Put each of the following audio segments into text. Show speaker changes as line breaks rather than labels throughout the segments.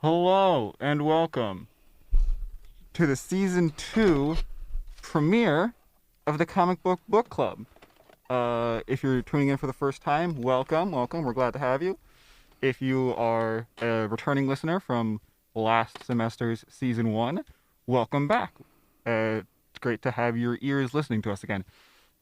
Hello and welcome to the season 2 premiere of the Comic Book Club. If you're tuning in for the first time, welcome. We're glad to have you. If you are a returning listener from last semester's season 1, welcome back. It's great to have your ears listening to us again.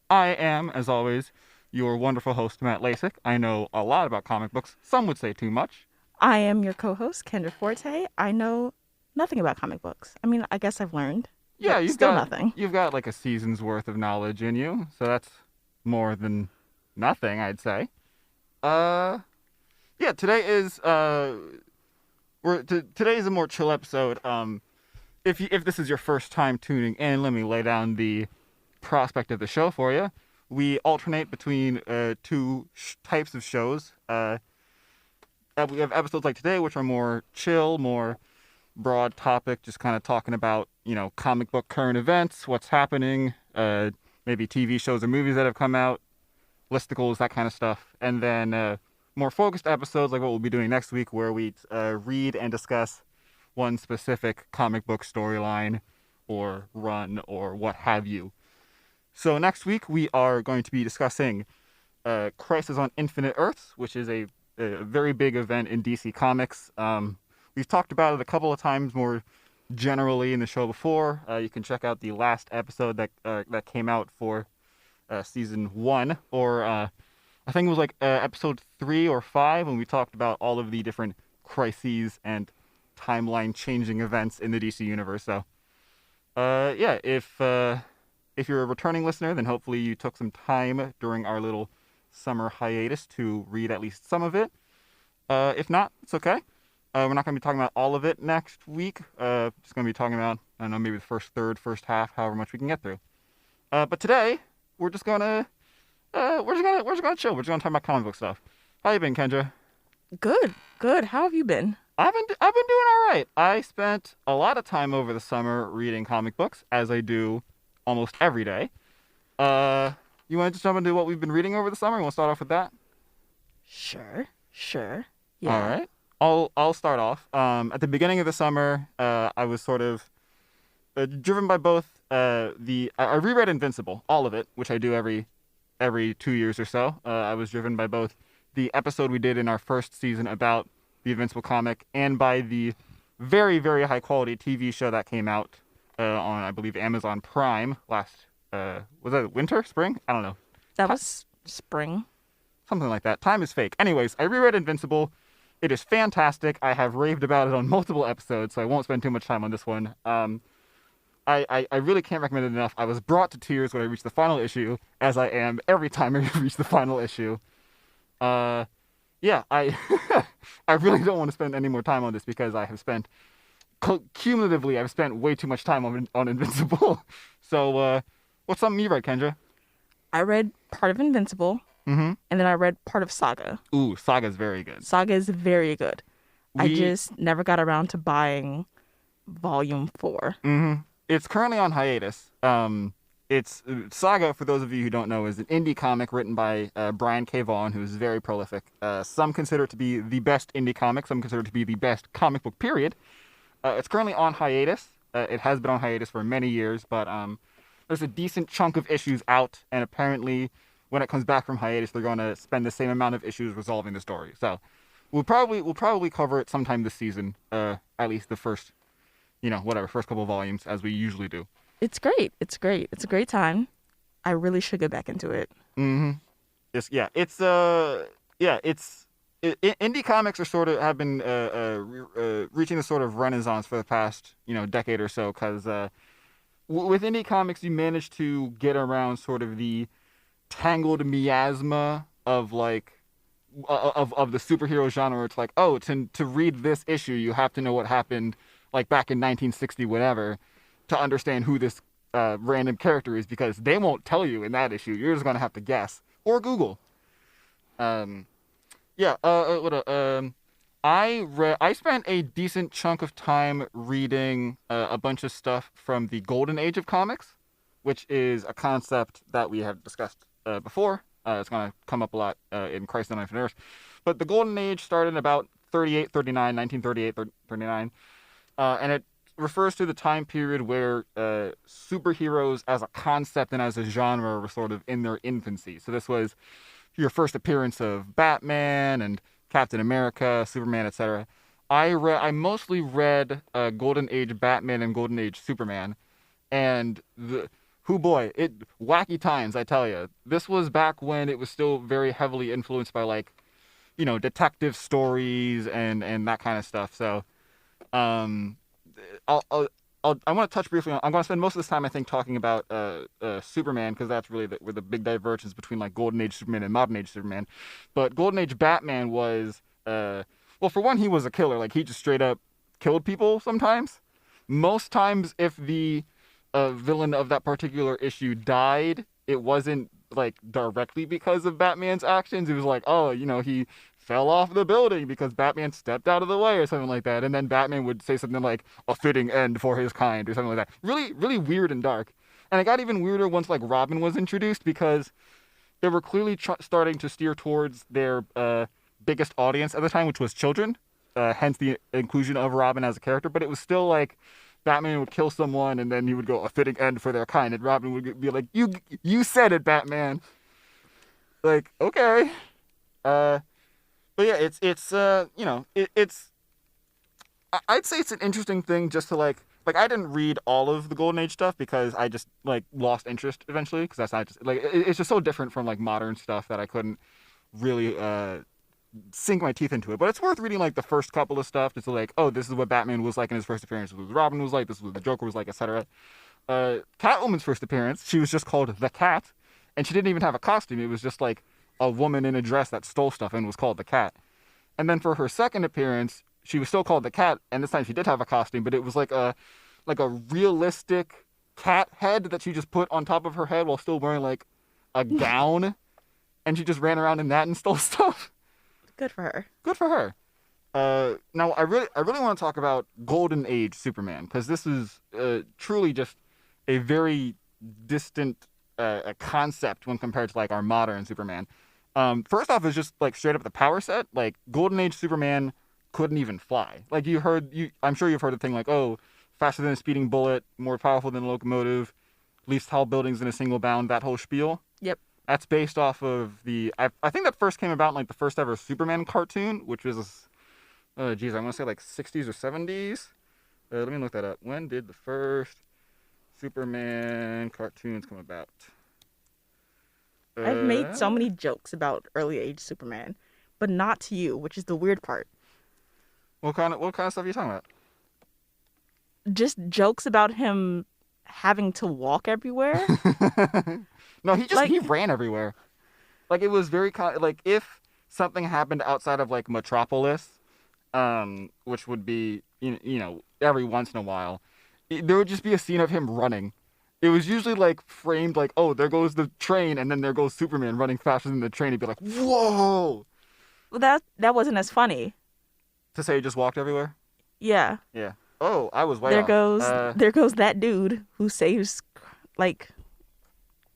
I am, as always, your wonderful host, Matt Lasik. I know a lot about comic books. Some would say too much.
I am your co-host, Kendra Forte. I know nothing about comic books. I mean, I guess I've learned,
Yeah,
but still nothing.
you've got like a season's worth of knowledge in you, so that's more than nothing, I'd say. Uh, yeah, today is a more chill episode. If this is your first time tuning in, let me lay down the prospect of the show for you. We alternate between two types of shows. We have episodes like today, which are more chill, more broad topic, just kind of talking about, comic book current events, what's happening, maybe TV shows or movies that have come out, listicles, that kind of stuff. And then more focused episodes like what we'll be doing next week, where we read and discuss one specific comic book storyline or run or what have you. So next week we are going to be discussing Crisis on Infinite Earths, which is a very big event in DC Comics. We've talked about it a couple of times more generally in the show before. You can check out the last episode that came out for season 1, or I think it was like episode 3 or 5, when we talked about all of the different crises and timeline-changing events in the DC universe. So, if you're a returning listener, then hopefully you took some time during our little summer hiatus to read at least some of it. If not, it's okay. We're not going to be talking about all of it next week. Just going to be talking about, I don't know, maybe the first third, first half, however much we can get through. But today, we're just gonna chill. We're just gonna talk about comic book stuff. How you been, Kendra?
Good, good. How have you been?
I've been doing all right. I spent a lot of time over the summer reading comic books, as I do almost every day. You want to just jump into what we've been reading over the summer? You want to start off with that?
Sure.
All
Yeah.
right. I'll start off. At the beginning of the summer, I was sort of driven by both I reread Invincible, all of it, which I do every 2 years or so. I was driven by both the episode we did in our first season about the Invincible comic, and by the very, very high quality TV show that came out on, I believe, Amazon Prime last was that winter, spring? I don't know.
That was spring.
Something like that. Time is fake. Anyways, I reread Invincible. It is fantastic. I have raved about it on multiple episodes, so I won't spend too much time on this one. I really can't recommend it enough. I was brought to tears when I reached the final issue, as I am every time I reach the final issue. Yeah, I I really don't want to spend any more time on this, because I have spent cumulatively I've spent way too much time on Invincible. So what's something you read, Kendra?
I read part of Invincible,
Mm-hmm.
and then I read part of Saga.
Ooh, Saga's very good.
Saga is very good. I
We
just never got around to buying Volume 4.
Mm-hmm. It's currently on hiatus. It's Saga, for those of you who don't know, is an indie comic written by Brian K. Vaughan, who is very prolific. Some consider it to be the best indie comic. Some consider it to be the best comic book, period. It's currently on hiatus. It has been on hiatus for many years, but there's a decent chunk of issues out, and apparently when it comes back from hiatus, they're going to spend the same amount of issues resolving the story. So we'll probably cover it sometime this season, at least the first, first couple of volumes, as we usually do.
It's great. It's a great time. I really should get back into it.
Mm-hmm. Indie comics have been reaching a sort of renaissance for the past decade or so, because with indie comics you manage to get around sort of the tangled miasma of of the superhero genre. It's like, oh, to read this issue you have to know what happened like back in 1960 whatever to understand who this random character is, because they won't tell you in that issue. You're just gonna have to guess or Google. I spent a decent chunk of time reading a bunch of stuff from the Golden Age of comics, which is a concept that we have discussed before. It's going to come up a lot in Crisis on Infinite Earths. But the Golden Age started in about 38, 39, 1938, 39. And it refers to the time period where superheroes as a concept and as a genre were sort of in their infancy. So this was your first appearance of Batman and Captain America, Superman, etc. I mostly read Golden Age Batman and Golden Age Superman, and it wacky times, I tell you. This was back when it was still very heavily influenced by like, detective stories and that kind of stuff. So, I want to touch briefly on. I'm going to spend most of this time, I think, talking about Superman, because that's really where the big divergence between like Golden Age Superman and Modern Age Superman. But Golden Age Batman was, well, for one, he was a killer. Like he just straight up killed people sometimes. Most times, if the villain of that particular issue died, it wasn't like directly because of Batman's actions. It was like, oh, he fell off the building because Batman stepped out of the way or something like that. And then Batman would say something like a fitting end for his kind or something like that. Really, really weird and dark. And it got even weirder once like Robin was introduced, because they were clearly starting to steer towards their biggest audience at the time, which was children. Hence the inclusion of Robin as a character. But it was still like Batman would kill someone and then he would go a fitting end for their kind. And Robin would be like, you said it, Batman. Like, okay. But yeah, I'd say it's an interesting thing just to like I didn't read all of the Golden Age stuff because I just like lost interest eventually, because that's not just like it's just so different from like modern stuff that I couldn't really sink my teeth into it. But it's worth reading like the first couple of stuff just to like, oh, this is what Batman was like in his first appearance, this is what Robin was like, this is what the Joker was like, etc. Catwoman's first appearance, she was just called the Cat, and she didn't even have a costume. It was just like a woman in a dress that stole stuff and was called the Cat. And then for her second appearance, she was still called the Cat, and this time she did have a costume, but it was like a realistic cat head that she just put on top of her head while still wearing like a gown, and she just ran around in that and stole stuff.
Good for her.
Good for her. Now I really want to talk about Golden Age Superman, because this is truly just a very distant a concept when compared to like our modern Superman. First off, is just like straight up the power set. Like Golden Age Superman couldn't even fly. Like I'm sure you've heard the thing like, oh, faster than a speeding bullet, more powerful than a locomotive, leaps tall buildings in a single bound. That whole spiel.
Yep. That's
based off of I think that first came about in like the first ever Superman cartoon, which was, I want to say like 60s or 70s. Let me look that up. When did the first Superman cartoons come about?
I've made so many jokes about early age Superman, but not to you, which is the weird part.
What kind of stuff are you talking about?
Just jokes about him having to walk everywhere.
No, he ran everywhere. Like it was very like if something happened outside of like Metropolis, which would be every once in a while, there would just be a scene of him running. It was usually like framed like, oh, there goes the train, and then there goes Superman running faster than the train. He'd be like, whoa.
Well, that wasn't as funny.
To say he just walked everywhere?
Yeah.
Yeah. Oh, I was way off.
There goes that dude who saves like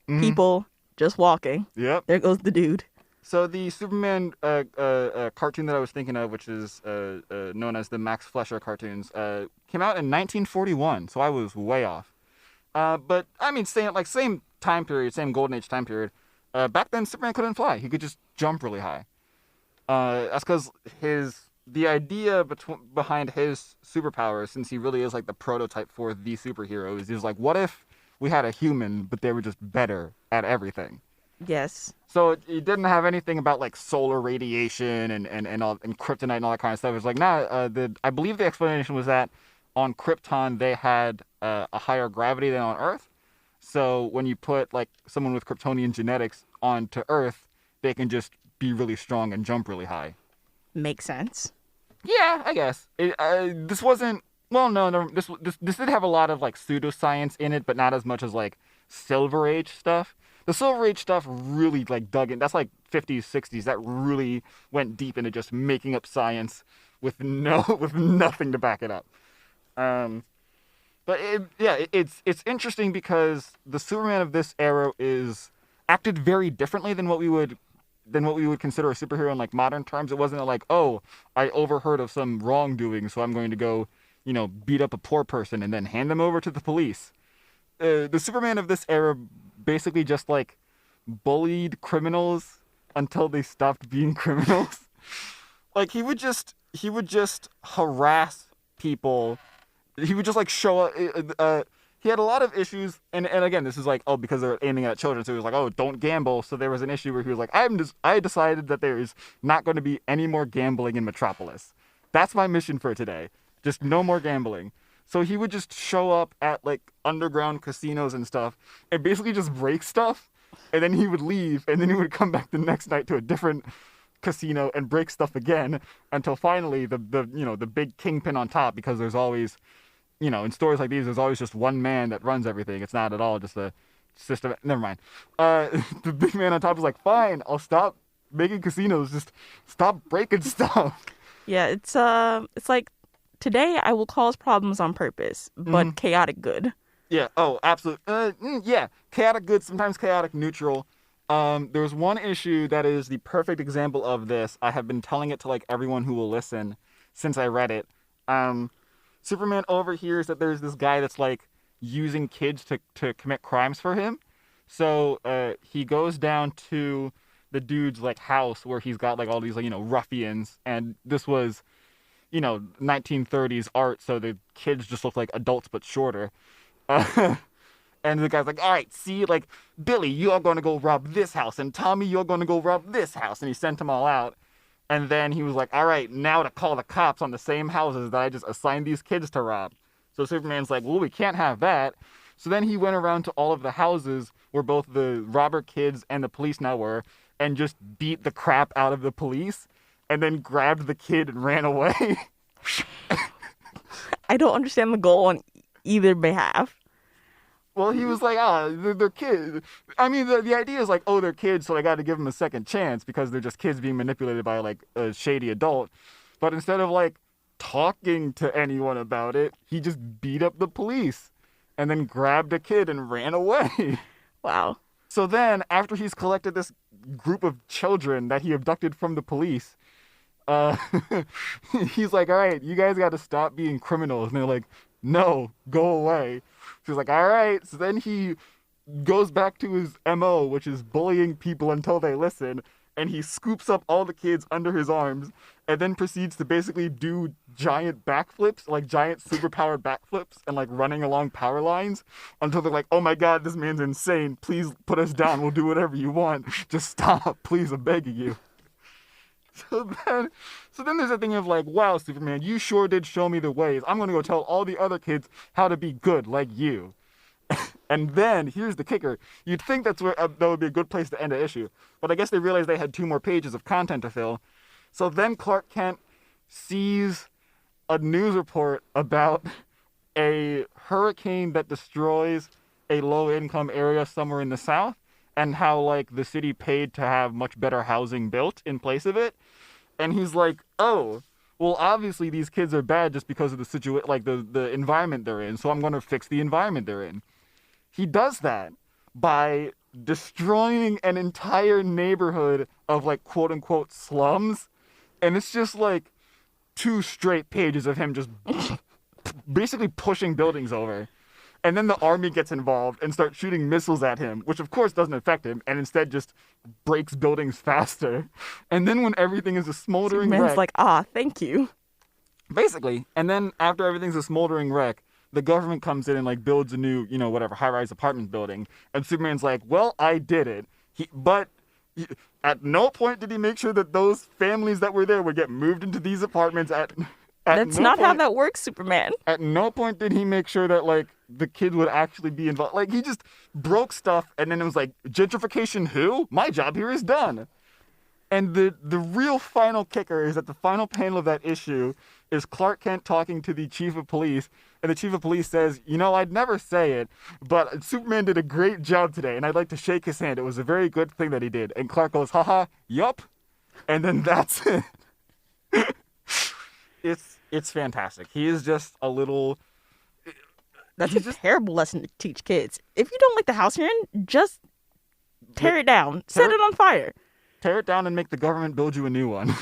people just walking.
Yep.
There goes the dude.
So the Superman cartoon that I was thinking of, which is known as the Max Fleischer cartoons, came out in 1941. So I was way off. But I mean, same time period, same Golden Age time period. Back then, Superman couldn't fly. He could just jump really high. That's because the idea behind his superpowers, since he really is like the prototype for the superheroes, is like, what if we had a human, but they were just better at everything?
Yes.
So it didn't have anything about like solar radiation and kryptonite and all that kind of stuff. It was like, I believe the explanation was that on Krypton they had a higher gravity than on Earth. So when you put like someone with Kryptonian genetics onto Earth, they can just be really strong and jump really high.
Makes sense.
Yeah, I guess. This wasn't. Well, no. This did have a lot of like pseudoscience in it, but not as much as like Silver Age stuff. The Silver Age stuff really like dug in. That's like 50s, 60s. That really went deep into just making up science with nothing to back it up. But it's interesting because the Superman of this era acted very differently than what we would than what we would consider a superhero in like modern terms. It wasn't like, oh, I overheard of some wrongdoing, so I'm going to go, beat up a poor person and then hand them over to the police. The Superman of this era basically just like bullied criminals until they stopped being criminals. Like he would just harass people. He would just like show up. He had a lot of issues, and again, this is like, oh, because they're aiming at children, so he was like, oh, don't gamble. So there was an issue where he was like, I decided that there is not going to be any more gambling in Metropolis. That's my mission for today. Just no more gambling. So he would just show up at like underground casinos and stuff, and basically just break stuff, and then he would leave, and then he would come back the next night to a different casino and break stuff again until finally the big kingpin on top, because there's always, in stories like these, there's always just one man that runs everything. It's not at all just a system. Never mind. The big man on top is like, fine, I'll stop making casinos. Just stop breaking stuff.
Yeah, it's like, today I will cause problems on purpose, but chaotic good.
Yeah. Oh, absolutely. Yeah. Chaotic good, sometimes chaotic neutral. There's one issue that is the perfect example of this. I have been telling it to like everyone who will listen since I read it. Superman overhears that there's this guy that's like using kids to commit crimes for him. So he goes down to the dude's like house where he's got like all these like, ruffians, and this was 1930s art, so the kids just look like adults but shorter. And the guy's like, all right, see, like, Billy, you're going to go rob this house, and Tommy, you're going to go rob this house. And he sent them all out. And then he was like, all right, now to call the cops on the same houses that I just assigned these kids to rob. So Superman's like, well, we can't have that. So then he went around to all of the houses where both the robber kids and the police now were, and just beat the crap out of the police, and then grabbed the kid and ran away.
I don't understand the goal on either behalf.
Well, he was like, they're kids. I mean, the idea is like, oh, they're kids, so I got to give them a second chance because they're just kids being manipulated by like a shady adult. But instead of like talking to anyone about it, he just beat up the police and then grabbed a kid and ran away.
Wow.
So then, after he's collected this group of children that he abducted from the police, he's like, all right, you guys got to stop being criminals. And they're like, no, go away. So he's like, all right. So then he goes back to his MO, which is bullying people until they listen. And he scoops up all the kids under his arms and then proceeds to basically do giant backflips, like giant superpowered backflips, and like running along power lines until they're like, oh my God, this man's insane. Please put us down. We'll do whatever you want. Just stop. Please, I'm begging you. So then there's a thing of like, wow, Superman, you sure did show me the ways. I'm going to go tell all the other kids how to be good like you. And then, here's the kicker. You'd think that's where that would be a good place to end the issue. But I guess they realized they had 2 more pages of content to fill. So then Clark Kent sees a news report about a hurricane that destroys a low-income area somewhere in the South, and how, like, the city paid to have much better housing built in place of it. And he's like, oh, well, obviously these kids are bad just because of the the environment they're in, so I'm going to fix the environment they're in. He does that by destroying an entire neighborhood of, like, quote-unquote slums. And it's just, like, 2 straight pages of him just basically pushing buildings over. And then the army gets involved and starts shooting missiles at him, which, of course, doesn't affect him, and instead just breaks buildings faster. And then when everything is a smoldering
Superman's
wreck...
like, thank you.
Basically. And then after everything's a smoldering wreck, the government comes in and, like, builds a new, high-rise apartment building. And Superman's like, well, I did it. But at no point did he make sure that those families that were there would get moved into these apartments
That's not how that works, Superman.
At no point did he make sure that, like, the kids would actually be involved. Like, he just broke stuff, and then it was like, gentrification who? My job here is done. And the real final kicker is that the final panel of that issue is Clark Kent talking to the chief of police, and the chief of police says, I'd never say it, but Superman did a great job today, and I'd like to shake his hand. It was a very good thing that he did. And Clark goes, haha, yup. And then that's it. It's fantastic. He is just a little...
That's a terrible lesson to teach kids. If you don't like the house you're in, just tear it down. Set it on fire.
Tear it down and make the government build you a new one.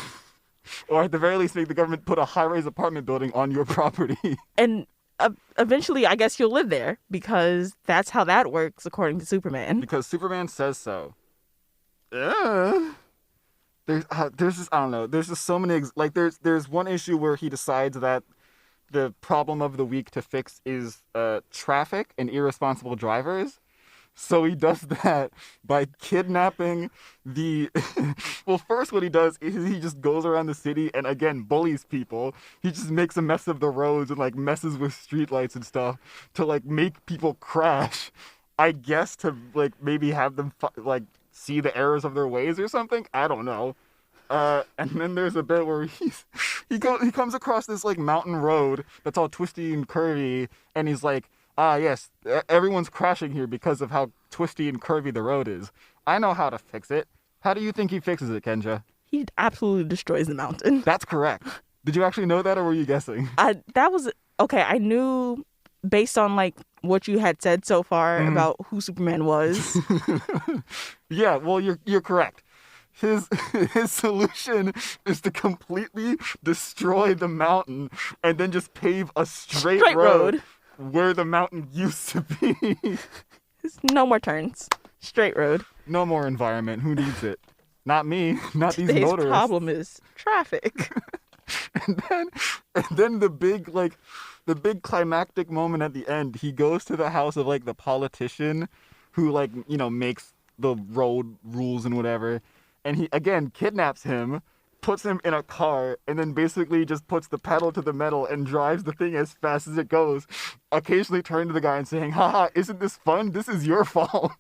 Or at the very least, make the government put a high-rise apartment building on your property.
And eventually, I guess you'll live there because that's how that works, according to Superman.
Because Superman says so. There's just, I don't know. There's just so many, there's one issue where he decides that the problem of the week to fix is traffic and irresponsible drivers. So he does that by kidnapping the... Well, first what he does is he just goes around the city and, again, bullies people. He just makes a mess of the roads and, messes with streetlights and stuff to, make people crash. I guess to, maybe have them, see the errors of their ways or something. I don't know. And then there's a bit where he comes across this, mountain road that's all twisty and curvy, and he's like, yes, everyone's crashing here because of how twisty and curvy the road is. I know how to fix it. How do you think he fixes it, Kendra?
He absolutely destroys the mountain.
That's correct. Did you actually know that, or were you guessing?
Okay, I knew based on, what you had said so far about who Superman was.
Yeah, well, you're correct. His solution is to completely destroy the mountain and then just pave a straight road where the mountain used to be.
No more turns. Straight road.
No more environment. Who needs it? Not me. Not these
Today's
motorists.
problem is traffic.
and then the big climactic moment at the end, he goes to the house of the politician who makes the road rules and whatever, and he again kidnaps him, puts him in a car, and then basically just puts the pedal to the metal and drives the thing as fast as it goes, occasionally turning to the guy and saying, haha, isn't this fun? This is your fault.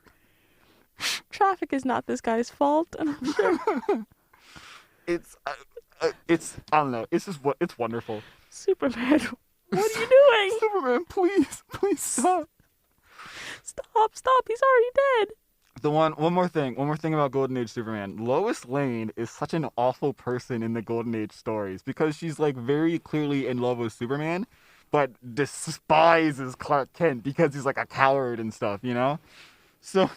Traffic is not this guy's fault, and I'm sure.
It's I don't know. It's wonderful.
Superman, what are you doing?
Superman, please stop.
Stop, he's already dead.
One more thing about Golden Age Superman. Lois Lane is such an awful person in the Golden Age stories because she's very clearly in love with Superman, but despises Clark Kent because he's a coward and stuff, So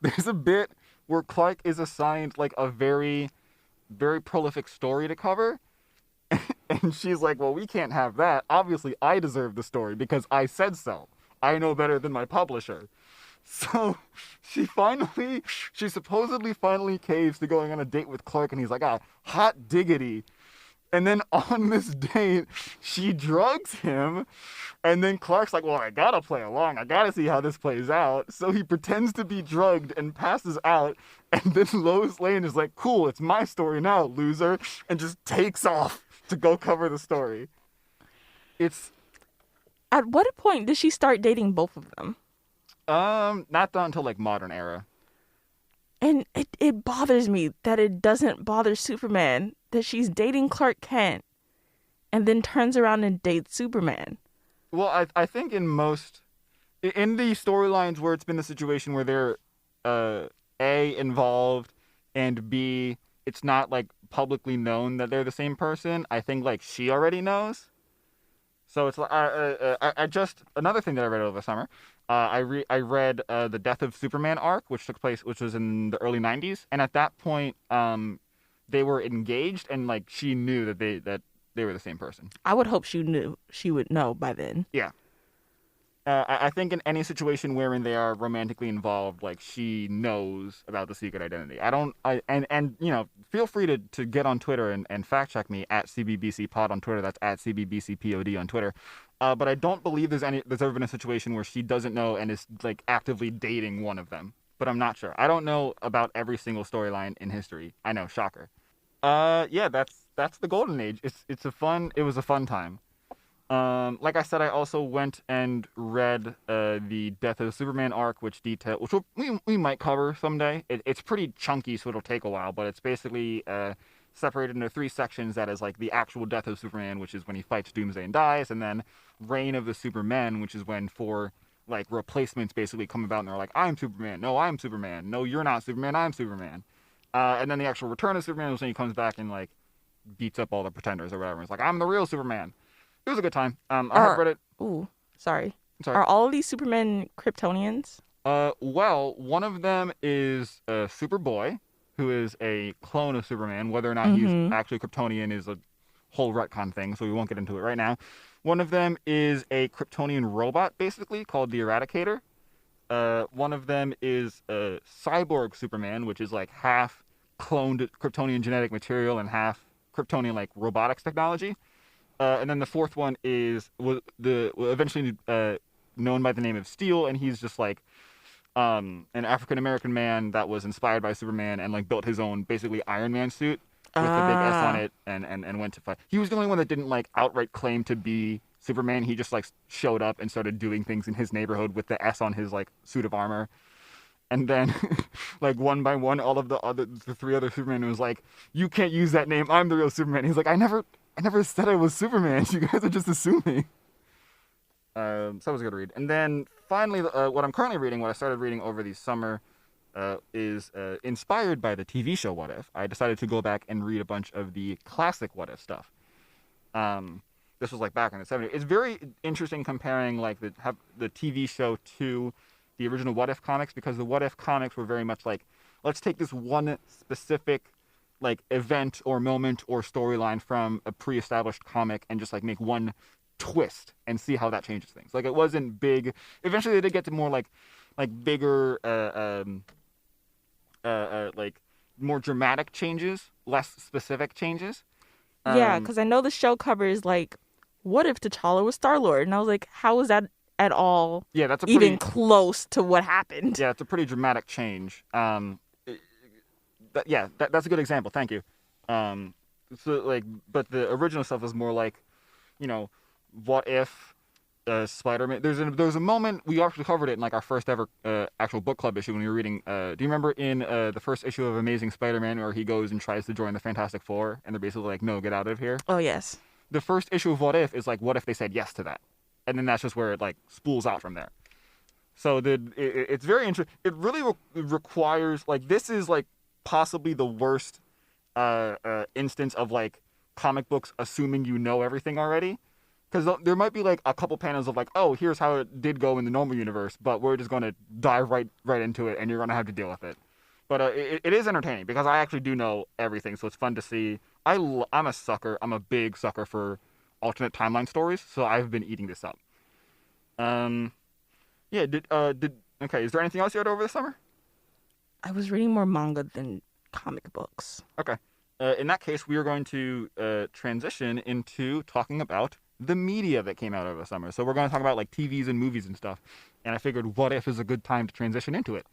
there's a bit where Clark is assigned a very, very prolific story to cover, and she's like, well, we can't have that. Obviously, I deserve the story because I said so. I know better than my publisher. So she supposedly finally caves to going on a date with Clark, and he's like, hot diggity. And then on this date, she drugs him, and then Clark's like, well, I gotta play along. I gotta see how this plays out. So he pretends to be drugged and passes out, and then Lois Lane is like, cool, it's my story now, loser, and just takes off to go cover the story.
At what point did she start dating both of them?
Not done until modern era.
And it bothers me that it doesn't bother Superman that she's dating Clark Kent and then turns around and dates Superman.
Well, I think in the storylines where it's been the situation where they're A, involved, and B, it's not publicly known that they're the same person, I think she already knows. So it's another thing that I read over the summer. I read the Death of Superman arc, which was in the early 90s, and at that point, they were engaged, and she knew that they were the same person.
I would hope she would know by then.
Yeah. I think in any situation wherein they are romantically involved, she knows about the secret identity. Feel free to get on Twitter and fact check me at CBBCPod on Twitter. That's at CBBCPOD on Twitter. But I don't believe there's ever been a situation where she doesn't know and is actively dating one of them. But I'm not sure. I don't know about every single storyline in history. I know, shocker. Yeah, that's the Golden Age. It was a fun time. Like I said, I also went and read the Death of Superman arc, which we might cover someday. It's pretty chunky, so it'll take a while, but it's basically separated into 3 sections. That is the actual Death of Superman, which is when he fights Doomsday and dies, and then Reign of the Supermen, which is when 4 replacements basically come about, and they're like, I'm Superman, no, I'm Superman, no, you're not Superman, I'm Superman. And then the actual Return of Superman is when he comes back and beats up all the pretenders or whatever. It's I'm the real Superman. It was a good time. I have read it.
Ooh, sorry. Are all of these Supermen Kryptonians?
Well, one of them is Superboy, who is a clone of Superman. Whether or not he's actually Kryptonian is a whole retcon thing, so we won't get into it right now. One of them is a Kryptonian robot, basically, called the Eradicator. One of them is a cyborg Superman, which is like half cloned Kryptonian genetic material and half Kryptonian like robotics technology. And then the fourth one is eventually known by the name of Steel, and he's just like an African American man that was inspired by Superman and like built his own basically Iron Man suit with the big S on it and went to fight. He was the only one that didn't like outright claim to be Superman. He just like showed up and started doing things in his neighborhood with the S on his like suit of armor. And then like one by one, all of the three other Supermen was like, "You can't use that name. I'm the real Superman." He's like, I never said I was Superman. You guys are just assuming. So that was a good read. And then finally, what I'm currently reading, what I started reading over the summer, is inspired by the TV show What If. I decided to go back and read a bunch of the classic What If stuff. This was like back in the 70s. It's very interesting comparing like the TV show to the original What If comics, because the What If comics were very much like, let's take this one specific like event or moment or storyline from a pre-established comic and just like make one twist and see how that changes things. Like, it wasn't big. Eventually they did get to more like bigger like more dramatic changes, less specific changes.
Yeah, because I know the show covers like, what if T'Challa was Star-Lord? And I was like, how is that at all even close to what happened?
Yeah, it's a pretty dramatic change. That's a good example. Thank you. So like, but the original stuff was more like, you know, what if Spider-Man? There's a moment, we actually covered it in like our first ever actual book club issue when we were reading. Do you remember in the first issue of Amazing Spider-Man where he goes and tries to join the Fantastic Four and they're basically like, no, get out of here?
Oh yes.
The first issue of What If is like, what if they said yes to that? And then that's just where it like spools out from there. So it's very interesting. It really requires, like, this is like possibly the worst instance of like comic books assuming you know everything already. Because there might be like a couple panels of like, oh, here's how it did go in the normal universe, but we're just going to dive right into it and you're going to have to deal with it. But it is entertaining because I actually do know everything, so it's fun to see. I'm a sucker. I'm a big sucker for alternate timeline stories, so I've been eating this up. Yeah. Okay. Is there anything else you read over the summer?
I was reading more manga than comic books.
Okay. In that case, we are going to transition into talking about the media that came out over the summer. So we're going to talk about like TVs and movies and stuff. And I figured What If is a good time to transition into it.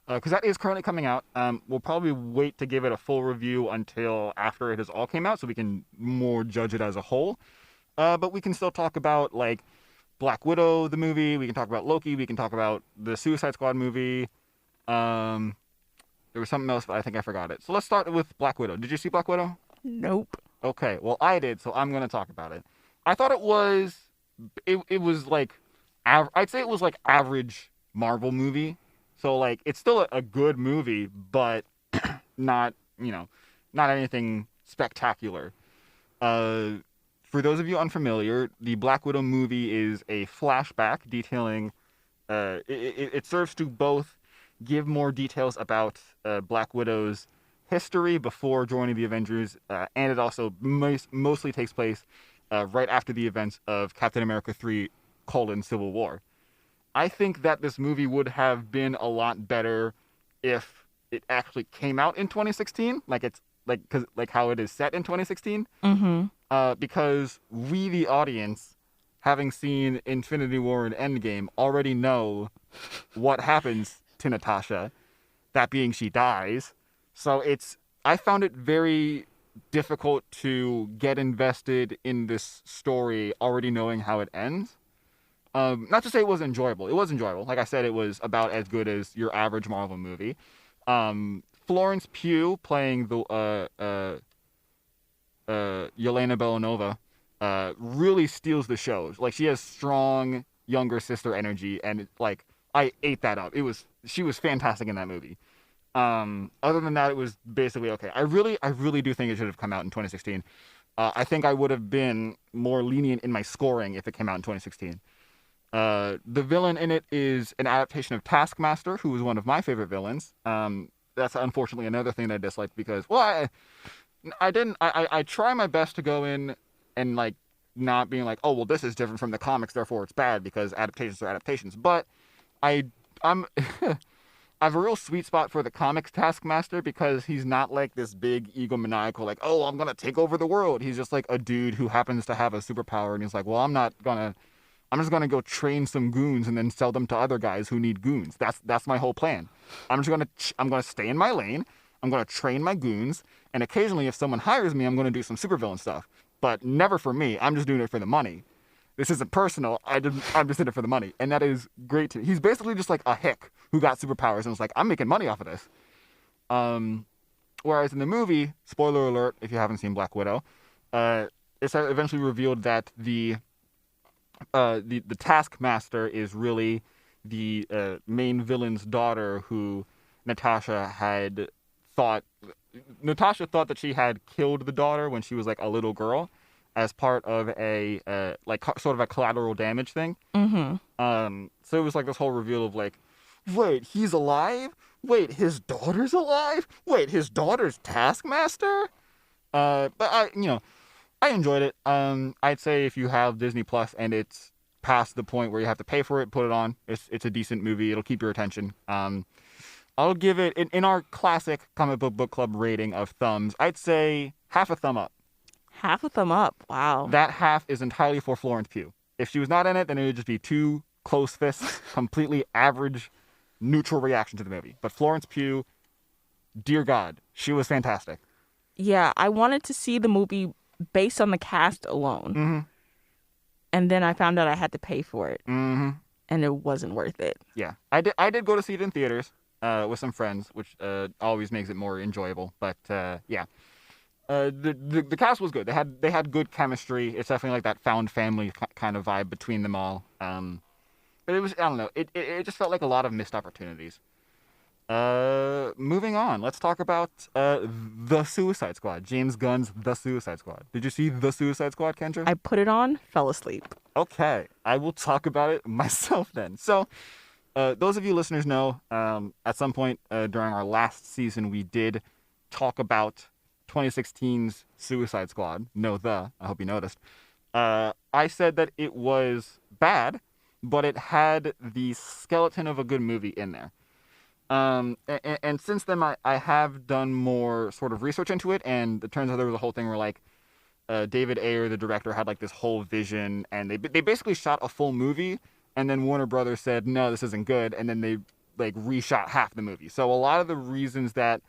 Because that is currently coming out. We'll probably wait to give it a full review until after it has all came out so we can more judge it as a whole. But we can still talk about like Black Widow, the movie. We can talk about Loki. We can talk about the Suicide Squad movie. There was something else, but I think I forgot it. So let's start with Black Widow. Did you see Black Widow?
Nope.
Okay, well I did, so I'm going to talk about it. I thought it was like, I'd say it was like average Marvel movie. So like, it's still a good movie, but not anything spectacular. For those of you unfamiliar, the Black Widow movie is a flashback detailing, it serves to both give more details about Black Widow's history before joining the Avengers, and it also mostly takes place right after the events of Captain America 3: Civil War. I think that this movie would have been a lot better if it actually came out in 2016, like how it is set in 2016.
Mm-hmm.
Because we, the audience, having seen Infinity War and Endgame, already know what happens to Natasha. That being, she dies. So I found it very difficult to get invested in this story already knowing how it ends. Not to say it was enjoyable. It was enjoyable. Like I said, it was about as good as your average Marvel movie. Florence Pugh playing the Yelena Belanova really steals the show. Like, she has strong younger sister energy, and like, I ate that up. She was fantastic in that movie. Other than that, it was basically okay. I really do think it should have come out in 2016. I think I would have been more lenient in my scoring if it came out in 2016. The villain in it is an adaptation of Taskmaster, who was one of my favorite villains. that's unfortunately another thing that I dislike because, well, I didn't. I try my best to go in and like not being like, oh well, this is different from the comics, therefore it's bad because adaptations are adaptations. But I'm I have a real sweet spot for the comics Taskmaster because he's not like this big egomaniacal like, oh, I'm gonna take over the world. He's just like a dude who happens to have a superpower, and he's like, well, I'm just gonna go train some goons and then sell them to other guys who need goons. That's my whole plan. I'm gonna stay in my lane. I'm gonna train my goons, and occasionally, if someone hires me, I'm gonna do some supervillain stuff. But never for me. I'm just doing it for the money. This isn't personal. I'm just in it for the money, and that is great too. He's basically just like a hick who got superpowers and was like, I'm making money off of this. Whereas in the movie, spoiler alert, if you haven't seen Black Widow, it's eventually revealed that the Taskmaster is really the main villain's daughter, who Natasha thought that she had killed the daughter when she was like a little girl, as part of a sort of a collateral damage thing.
Mm-hmm.
So it was like this whole reveal of like, wait, he's alive? Wait, his daughter's alive? Wait, his daughter's Taskmaster? But I enjoyed it. I'd say if you have Disney Plus and it's past the point where you have to pay for it, put it on. It's a decent movie. It'll keep your attention. I'll give it in our classic comic book club rating of thumbs. I'd say half a thumb up.
Half a thumb up. Wow.
That half is entirely for Florence Pugh. If she was not in it, then it would just be two close fists, completely average, neutral reaction to the movie. But Florence Pugh, dear God, she was fantastic.
Yeah, I wanted to see the movie based on the cast alone.
Mm-hmm.
And then I found out I had to pay for it.
Mm-hmm.
And it wasn't worth it.
Yeah. I did go to see it in theaters with some friends, which always makes it more enjoyable. But yeah. The cast was good. They had good chemistry. It's definitely like that found family kind of vibe between them all. But it was, I don't know, it just felt like a lot of missed opportunities. Moving on, let's talk about The Suicide Squad. James Gunn's The Suicide Squad. Did you see The Suicide Squad, Kendra?
I put it on, fell asleep.
Okay, I will talk about it myself then. So, those of you listeners know, at some point during our last season, we did talk about 2016's Suicide Squad. I hope you noticed. I said that it was bad, but it had the skeleton of a good movie in there. And since then, I have done more sort of research into it, and it turns out there was a whole thing where, like, David Ayer, the director, had, like, this whole vision, and they basically shot a full movie, and then Warner Brothers said, no, this isn't good, and then they, like, reshot half the movie. So a lot of the reasons that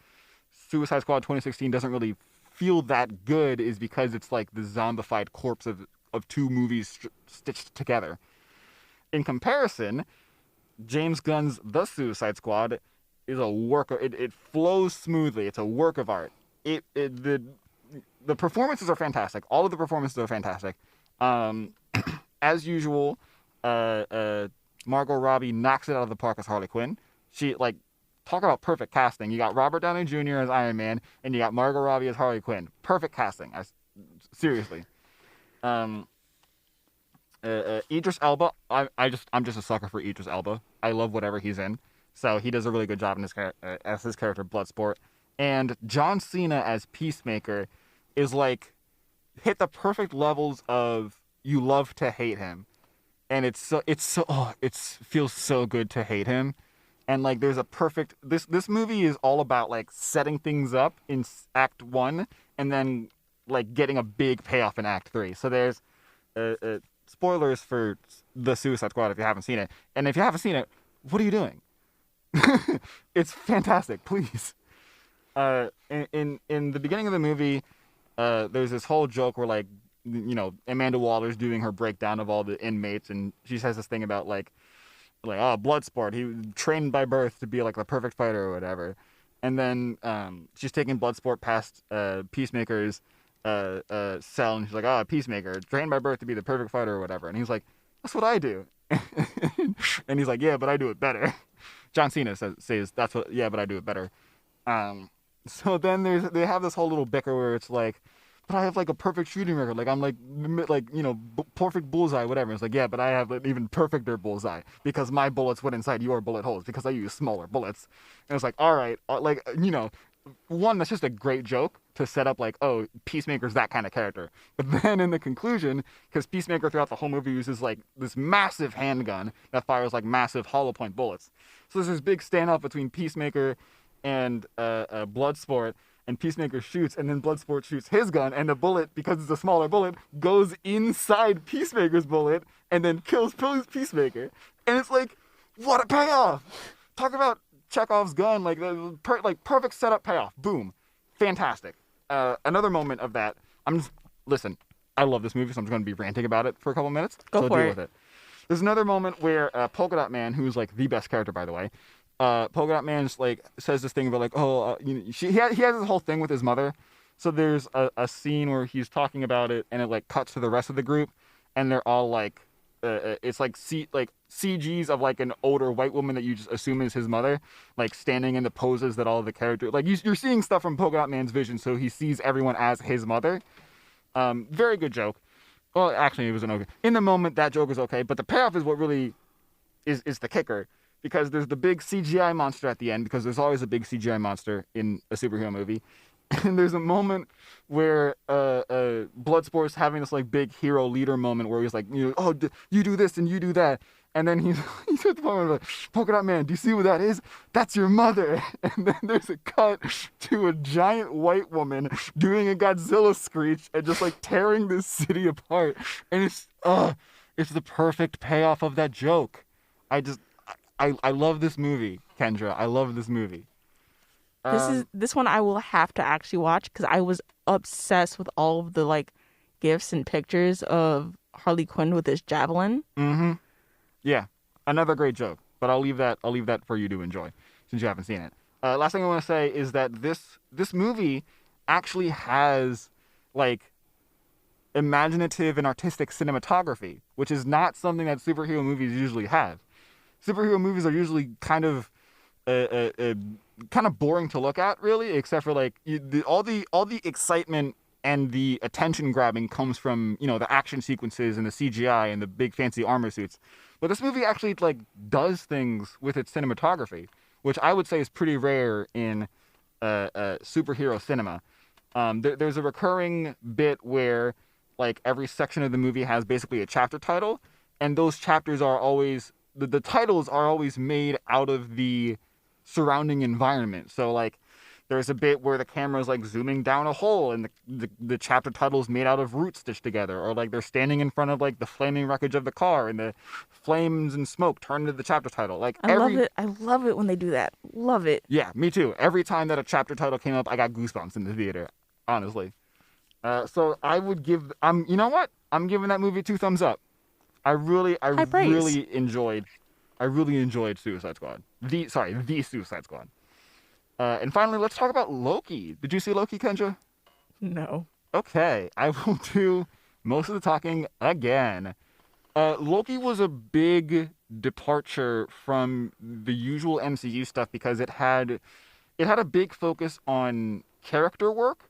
Suicide Squad 2016 doesn't really feel that good is because it's, like, the zombified corpse of two movies stitched together. In comparison, James Gunn's The Suicide Squad is a work. It flows smoothly. It's a work of art. The performances are fantastic. All of the performances are fantastic. As usual, Margot Robbie knocks it out of the park as Harley Quinn. She, like, talk about perfect casting. You got Robert Downey Jr. as Iron Man, and you got Margot Robbie as Harley Quinn. Perfect casting. Seriously. Idris Elba, I'm just a sucker for Idris Elba. I love whatever he's in. So he does a really good job in as his character Bloodsport. And John Cena as Peacemaker is like hit the perfect levels of you love to hate him. And it feels so good to hate him. And like there's a perfect this movie is all about like setting things up in Act 1 and then like getting a big payoff in Act 3. So there's spoilers for The Suicide Squad if you haven't seen it. And if you haven't seen it, what are you doing? It's fantastic, please. In the beginning of the movie, there's this whole joke where like, you know, Amanda Waller's doing her breakdown of all the inmates, and she says this thing about like Bloodsport. He was trained by birth to be like the perfect fighter or whatever. And then she's taking Bloodsport past Peacemaker's cell, and she's like, Peacemaker, trained by birth to be the perfect fighter or whatever. And he's like, that's what I do. And he's like, yeah, but I do it better. John Cena says that's what, yeah, but I do it better. So then they have this whole little bicker where it's like, but I have like a perfect shooting record. Like I'm like perfect bullseye, whatever. It's like, yeah, but I have an even perfecter bullseye because my bullets went inside your bullet holes because I use smaller bullets. And it's like, all right, one, that's just a great joke to set up like, oh, Peacemaker's that kind of character. But then in the conclusion, because Peacemaker throughout the whole movie uses like this massive handgun that fires like massive hollow point bullets. So there's this big standoff between Peacemaker and Bloodsport, and Peacemaker shoots, and then Bloodsport shoots his gun, and the bullet, because it's a smaller bullet, goes inside Peacemaker's bullet and then kills Peacemaker. And it's like, what a payoff! Talk about Chekhov's gun, like perfect setup payoff. Boom. Fantastic. Another moment of that, listen, I love this movie, so I'm just going to be ranting about it for a couple minutes.
Go for
deal
it.
with it. There's another moment where Polka Dot Man, who's like the best character, by the way, Polka Dot Man's like says this thing about like, he has this whole thing with his mother. So there's a scene where he's talking about it, and it like cuts to the rest of the group, and they're all like, it's like CGs of like an older white woman that you just assume is his mother, like standing in the poses that all the characters like. You're seeing stuff from Polka Dot Man's vision, so he sees everyone as his mother. Very good joke. Well, actually, it was an okay. In the moment, that joke is okay, but the payoff is what really is the kicker, because there's the big CGI monster at the end, because there's always a big CGI monster in a superhero movie. And there's a moment where Bloodsport's having this like big hero leader moment where he's like, you do this and you do that. And then he's at the point like, Polka Dot Man, do you see what that is? That's your mother. And then there's a cut to a giant white woman doing a Godzilla screech and just like tearing this city apart. And it's the perfect payoff of that joke. I love this movie, Kendra. I love this movie.
This one I will have to actually watch, because I was obsessed with all of the like gifs and pictures of Harley Quinn with this javelin.
Mm-hmm. Yeah, another great joke, but I'll leave that for you to enjoy since you haven't seen it. Last thing I want to say is that this movie actually has like imaginative and artistic cinematography, which is not something that superhero movies usually have. Superhero movies are usually kind of boring to look at, really, except for like all the excitement and the attention grabbing comes from the action sequences and the CGI and the big fancy armor suits. But this movie actually like does things with its cinematography, which I would say is pretty rare in superhero cinema. There's a recurring bit where like every section of the movie has basically a chapter title, and those chapters are always the titles are always made out of the surrounding environment. So like there's a bit where the camera's like zooming down a hole and the chapter title's made out of roots stitched together, or like they're standing in front of like the flaming wreckage of the car and the flames and smoke turn into the chapter title. Like
I love it when they do that. Love it.
Yeah, me too. Every time that a chapter title came up, I got goosebumps in the theater, honestly. So I would give you know what? I'm giving that movie 2 thumbs up. I really enjoyed Suicide Squad. The Suicide Squad. And finally, let's talk about Loki. Did you see Loki, Kendra?
No.
Okay, I will do most of the talking again. Loki was a big departure from the usual MCU stuff because it had a big focus on character work.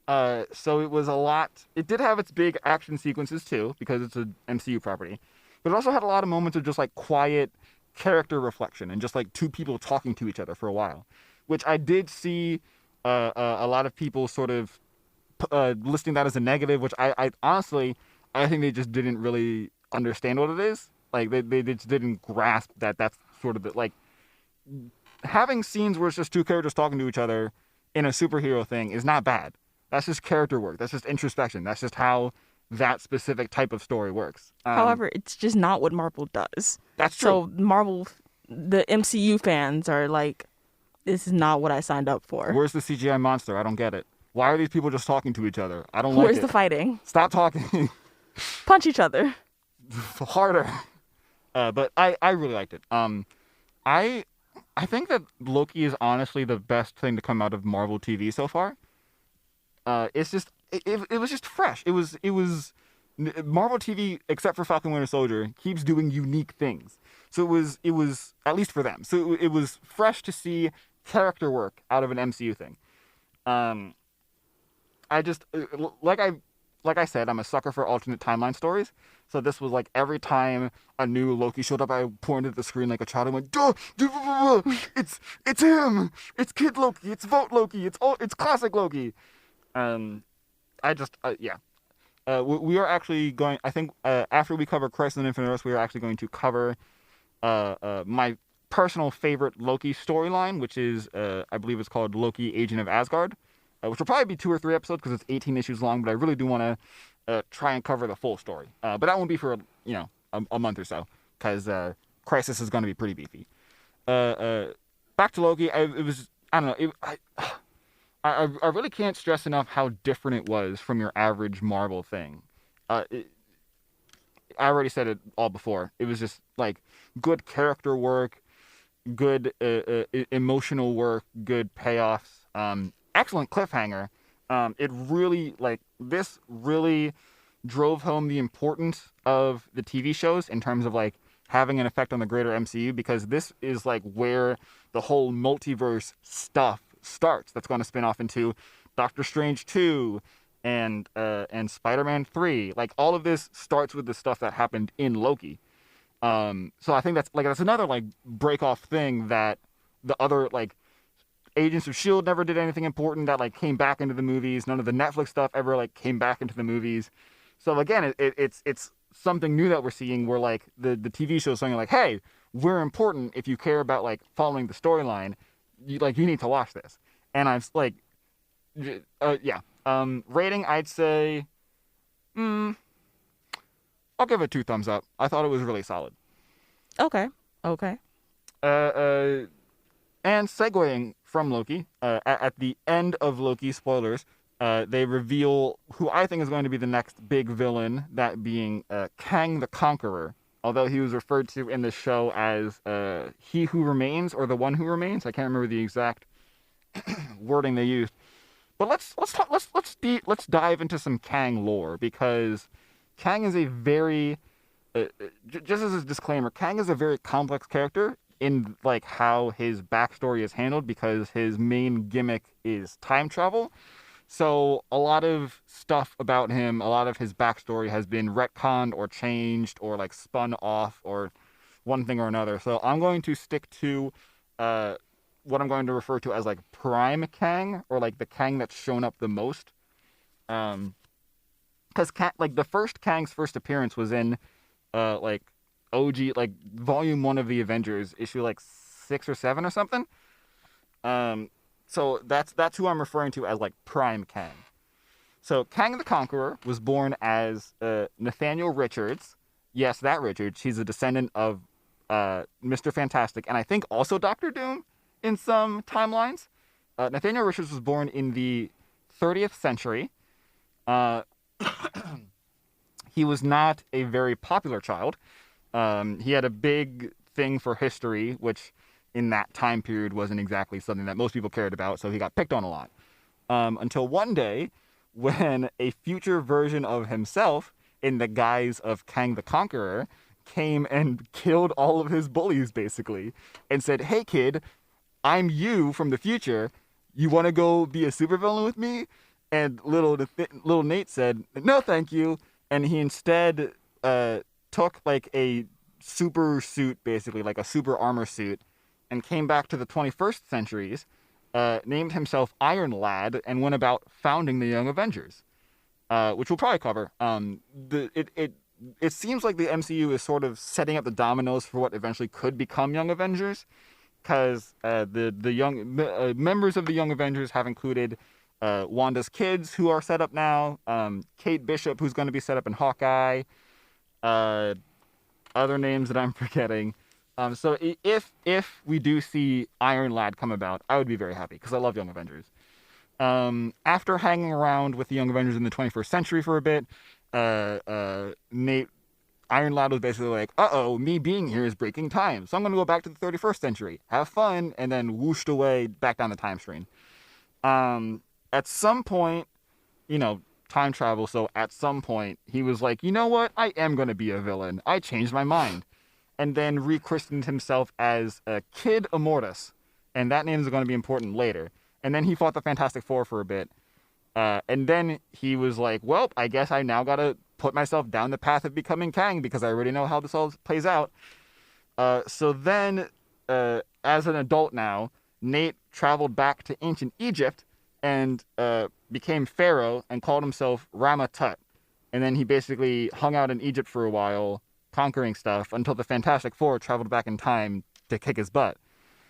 So it was a lot. It did have its big action sequences too, because it's an MCU property. But it also had a lot of moments of just like quiet character reflection and just like two people talking to each other for a while, which I did see a lot of people sort of listing that as a negative, which I honestly, I think they just didn't really understand what it is. Like they just didn't grasp that that's sort of like having scenes where it's just two characters talking to each other in a superhero thing is not bad. That's just character work. That's just introspection. That's just how that specific type of story works.
However, it's just not what Marvel does.
That's true.
So Marvel, the MCU fans are like, this is not what I signed up for.
Where's the CGI monster? I don't get it. Why are these people just talking to each other? I don't like it.
Where's the fighting?
Stop talking.
Punch each other.
Harder. But I really liked it. I think that Loki is honestly the best thing to come out of Marvel TV so far. It's just it was just fresh. It was Marvel TV, except for Falcon Winter Soldier, keeps doing unique things. So it was at least for them. So it was fresh to see character work out of an MCU thing. I I just like I said, I'm a sucker for alternate timeline stories. So this was like every time a new Loki showed up, I pointed at the screen like a child and went, duh, duh, duh, duh, it's him, it's Kid Loki, it's Vote Loki, it's classic Loki. I just yeah. We are actually going. I think after we cover Crisis on Infinite Earths, we are actually going to cover my personal favorite Loki storyline, which is I believe it's called Loki, Agent of Asgard, which will probably be 2 or 3 episodes because it's 18 issues long. But I really do want to try and cover the full story. But that won't be for a month or so because Crisis is going to be pretty beefy. Back to Loki. I don't know. I really can't stress enough how different it was from your average Marvel thing. I already said it all before. It was just like good character work, good emotional work, good payoffs, excellent cliffhanger. It really this really drove home the importance of the TV shows in terms of like having an effect on the greater MCU, because this is like where the whole multiverse stuff starts. That's going to spin off into Doctor Strange 2 and Spider-Man 3. Like all of this starts with the stuff that happened in Loki. So I think that's another like break off thing that the other like Agents of S.H.I.E.L.D. never did anything important that like came back into the movies. None of the Netflix stuff ever like came back into the movies. So again, it's something new that we're seeing where like the TV show is saying like, hey, we're important if you care about like following the storyline. You need to watch this. And I've like, rating, I'd say, I'll give it 2 thumbs up. I thought it was really solid.
Okay.
And segueing from Loki, at the end of Loki, spoilers, they reveal who I think is going to be the next big villain, that being Kang the Conqueror. Although he was referred to in the show as He Who Remains, or the One Who Remains. I can't remember the exact wording they used. But let's dive into some Kang lore, because Kang is a very just as a disclaimer, Kang is a very complex character in like how his backstory is handled, because his main gimmick is time travel. So a lot of stuff about him, a lot of his backstory has been retconned or changed or like spun off or one thing or another. So I'm going to stick to what I'm going to refer to as like Prime Kang, or like the Kang that's shown up the most. Because like the first Kang's first appearance was in like OG, like volume 1 of the Avengers, issue like 6 or 7 or something. So that's who I'm referring to as like Prime Kang. So Kang the Conqueror was born as Nathaniel Richards. Yes, that Richards. He's a descendant of Mr. Fantastic, and I think also Doctor Doom in some timelines. Nathaniel Richards was born in the 30th century. He was not a very popular child. He had a big thing for history, which in that time period wasn't exactly something that most people cared about, so he got picked on a lot. Until one day, when a future version of himself, in the guise of Kang the Conqueror, came and killed all of his bullies, basically, and said, hey kid, I'm you from the future. You want to go be a supervillain with me? And little Nate said, no, thank you. And he instead took like a super suit, basically, like a super armor suit, and came back to the 21st centuries, named himself Iron Lad, and went about founding the Young Avengers, which we'll probably cover. It seems like the MCU is sort of setting up the dominoes for what eventually could become Young Avengers, because the young members of the Young Avengers have included Wanda's kids, who are set up now, Kate Bishop, who's going to be set up in Hawkeye, other names that I'm forgetting. So if we do see Iron Lad come about, I would be very happy, because I love Young Avengers. After hanging around with the Young Avengers in the 21st century for a bit, Iron Lad was basically like, uh-oh, me being here is breaking time, so I'm going to go back to the 31st century, have fun, and then whooshed away back down the time stream. At some point, time travel, so at some point, he was like, you know what, I am going to be a villain. I changed my mind. And then rechristened himself as Kid Immortus. And that name is going to be important later. And then he fought the Fantastic Four for a bit. And then he was like, well, I guess I now gotta put myself down the path of becoming Kang because I already know how this all plays out. So then, as an adult now, Nate traveled back to ancient Egypt and became Pharaoh and called himself Rama Tut. And then he basically hung out in Egypt for a while, conquering stuff, until the Fantastic Four traveled back in time to kick his butt.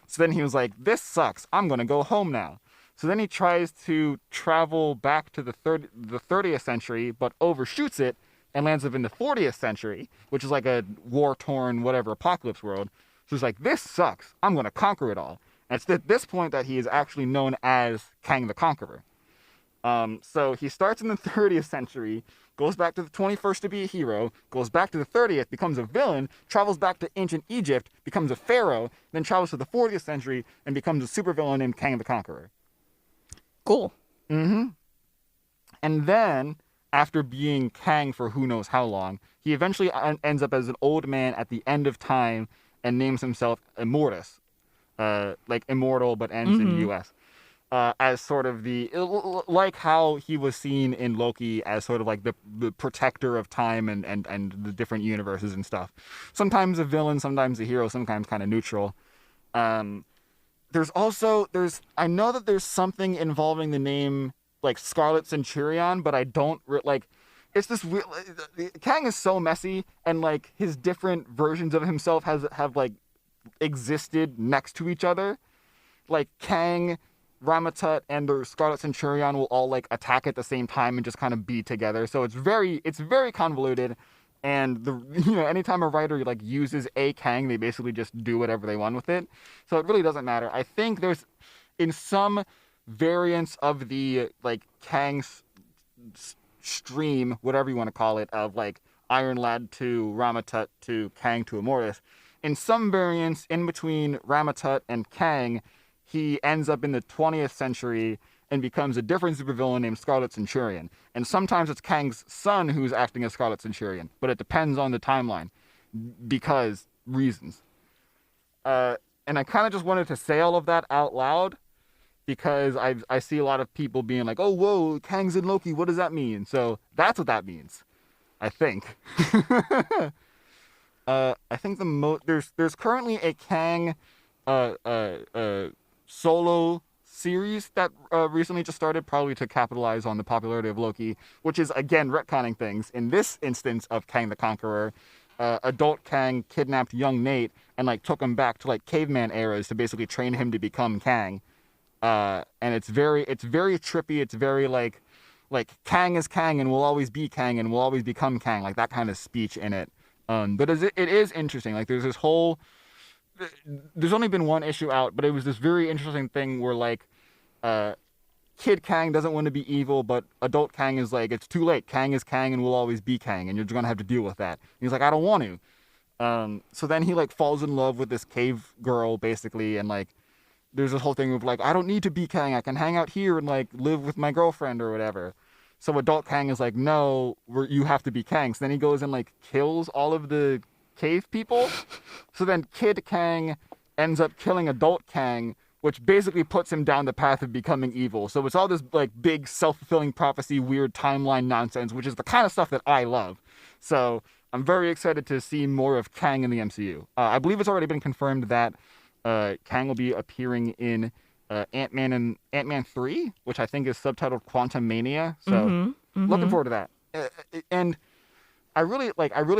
So then he was like, this sucks. I'm going to go home now. So then he tries to travel back to the 30th century, but overshoots it and lands up in the 40th century, which is like a war-torn, whatever, apocalypse world. So he's like, this sucks. I'm going to conquer it all. And it's at this point that he is actually known as Kang the Conqueror. So he starts in the 30th century, goes back to the 21st to be a hero, goes back to the 30th, becomes a villain, travels back to ancient Egypt, becomes a pharaoh, then travels to the 40th century and becomes a supervillain named Kang the Conqueror.
Cool.
Mm-hmm. And then, after being Kang for who knows how long, he eventually ends up as an old man at the end of time and names himself Immortus. Like immortal, but ends in U.S. As sort of like how he was seen in Loki as sort of like the protector of time and the different universes and stuff. Sometimes a villain, sometimes a hero, sometimes kind of neutral. I know that there's something involving the name like Scarlet Centurion, but I don't it's this weird, Kang is so messy, and like his different versions of himself have like existed next to each other. Like Kang, Ramatut, and the Scarlet Centurion will all like attack at the same time and just kind of be together. So it's very convoluted, and anytime a writer like uses a Kang, they basically just do whatever they want with it. So it really doesn't matter. I think there's in some variants of the like Kang's stream, whatever you want to call it, of like Iron Lad to Ramatut to Kang to Immortus. In some variants in between Ramatut and Kang, he ends up in the 20th century and becomes a different supervillain named Scarlet Centurion. And sometimes it's Kang's son who's acting as Scarlet Centurion, but it depends on the timeline because reasons. And I kind of just wanted to say all of that out loud because I see a lot of people being like, oh, whoa, Kang's in Loki, what does that mean? So that's what that means, I think. I think there's currently a Kang solo series that recently just started, probably to capitalize on the popularity of Loki, which is again retconning things. In this instance of Kang the Conqueror, adult Kang kidnapped young Nate and like took him back to like caveman eras to basically train him to become Kang. And it's very trippy. It's very like Kang is Kang and will always be Kang and will always become Kang, like that kind of speech in it. But it is interesting. Like there's only been one issue out, but it was this very interesting thing where like kid Kang doesn't want to be evil, but adult Kang is like, it's too late. Kang is Kang and will always be Kang, and you're just gonna have to deal with that. And he's like, I don't want to. So then he like falls in love with this cave girl basically, and like there's this whole thing of like, I don't need to be Kang. I can hang out here and like live with my girlfriend or whatever. So adult Kang is like, no, you have to be Kang. So then he goes and like kills all of the cave people. So then kid Kang ends up killing adult Kang, which basically puts him down the path of becoming evil. So it's all this like big self-fulfilling prophecy, weird timeline nonsense, which is the kind of stuff that I love. So I'm very excited to see more of Kang in the MCU. I believe it's already been confirmed that Kang will be appearing in Ant-Man and Ant-Man 3, which I think is subtitled Quantumania. So looking forward to that. And I really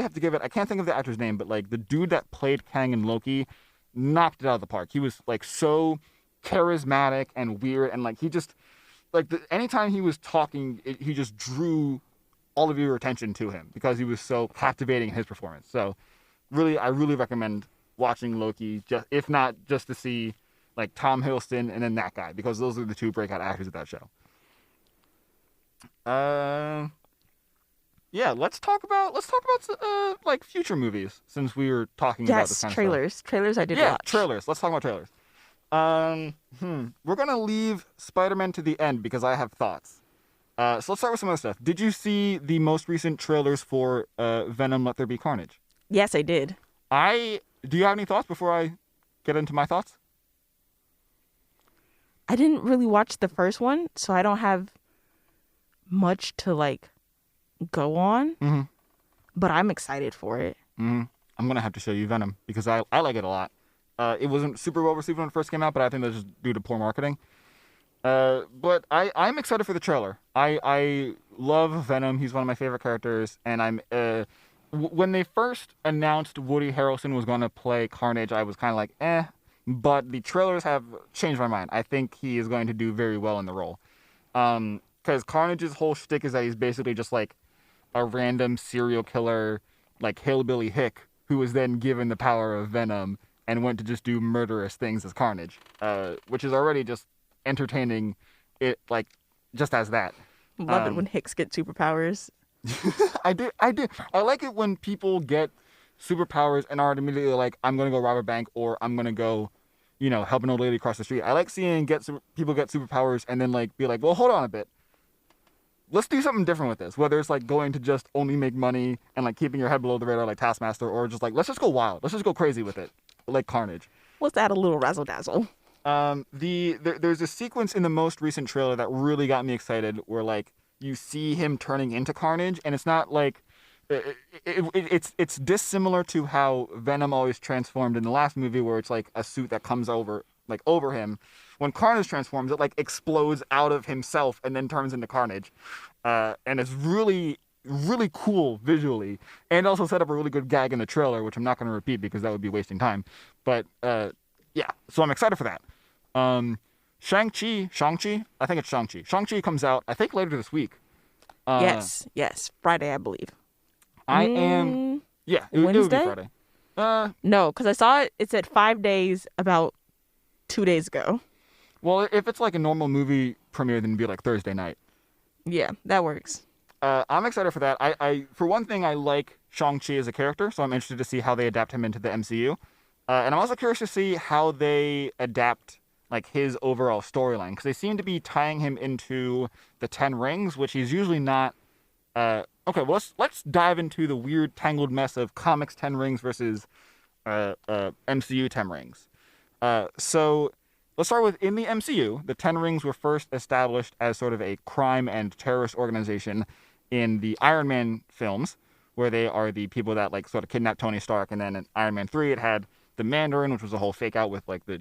have to give it, I can't think of the actor's name, but like the dude that played Kang in Loki knocked it out of the park. He was like so charismatic and weird, and like he just like anytime he was talking, he just drew all of your attention to him because he was so captivating in his performance. So I really recommend watching Loki, if not just to see like Tom Hiddleston and then that guy, because those are the two breakout actors of that show. Yeah, let's talk about like future movies, since we were talking about this kind of stuff.
Trailers I did watch.
Trailers. Let's talk about trailers. We're gonna leave Spider-Man to the end because I have thoughts. So let's start with some other stuff. Did you see the most recent trailers for Venom: Let There Be Carnage?
Yes, I did.
Do you have any thoughts before I get into my thoughts?
I didn't really watch the first one, so I don't have much to like go on, but I'm excited for it.
I'm gonna have to show you Venom because I like it a lot. It wasn't super well received when it first came out, but I think that's just due to poor marketing. But I'm excited for the trailer. I love Venom. He's one of my favorite characters, and I'm when they first announced Woody Harrelson was going to play Carnage, I was kind of like, eh. But the trailers have changed my mind. I think he is going to do very well in the role. Because Carnage's whole shtick is that he's basically just like a random serial killer, like hillbilly hick, who was then given the power of Venom and went to just do murderous things as Carnage, which is already just entertaining. It like just as that.
Love it when hicks get superpowers.
I do. I like it when people get superpowers and are immediately like, I'm going to go rob a bank or I'm going to go, help an old lady across the street. I like seeing people get superpowers and then like be like, well, hold on a bit. Let's do something different with this. Whether it's like going to just only make money and like keeping your head below the radar like Taskmaster, or just like, let's just go wild. Let's just go crazy with it. Like Carnage.
Let's add a little razzle dazzle.
There's a sequence in the most recent trailer that really got me excited where like you see him turning into Carnage, and it's not like it's dissimilar to how Venom always transformed in the last movie, where it's like a suit that comes over him. When Carnage transforms, it like explodes out of himself and then turns into Carnage, and it's really really cool visually, and also set up a really good gag in the trailer, which I'm not going to repeat because that would be wasting time. But yeah, so I'm excited for that. Shang-Chi, I think it's Shang-Chi. Shang-Chi comes out, I think, later this week.
Yes, Friday, I believe.
I am, yeah, it would be Friday.
No, because I saw it said 5 days about 2 days ago.
Well, if it's like a normal movie premiere, then it'd be like Thursday night.
Yeah, that works.
I'm excited for that. I for one thing, I like Shang-Chi as a character, so I'm interested to see how they adapt him into the MCU. And I'm also curious to see how they adapt like his overall storyline, because they seem to be tying him into the Ten Rings, which he's usually not. Okay, well let's dive into the weird tangled mess of comics Ten Rings versus MCU Ten Rings. So let's start with, in the MCU, the Ten Rings were first established as sort of a crime and terrorist organization in the Iron Man films, where they are the people that like sort of kidnapped Tony Stark, and then in Iron Man 3 it had the Mandarin, which was a whole fake out with like the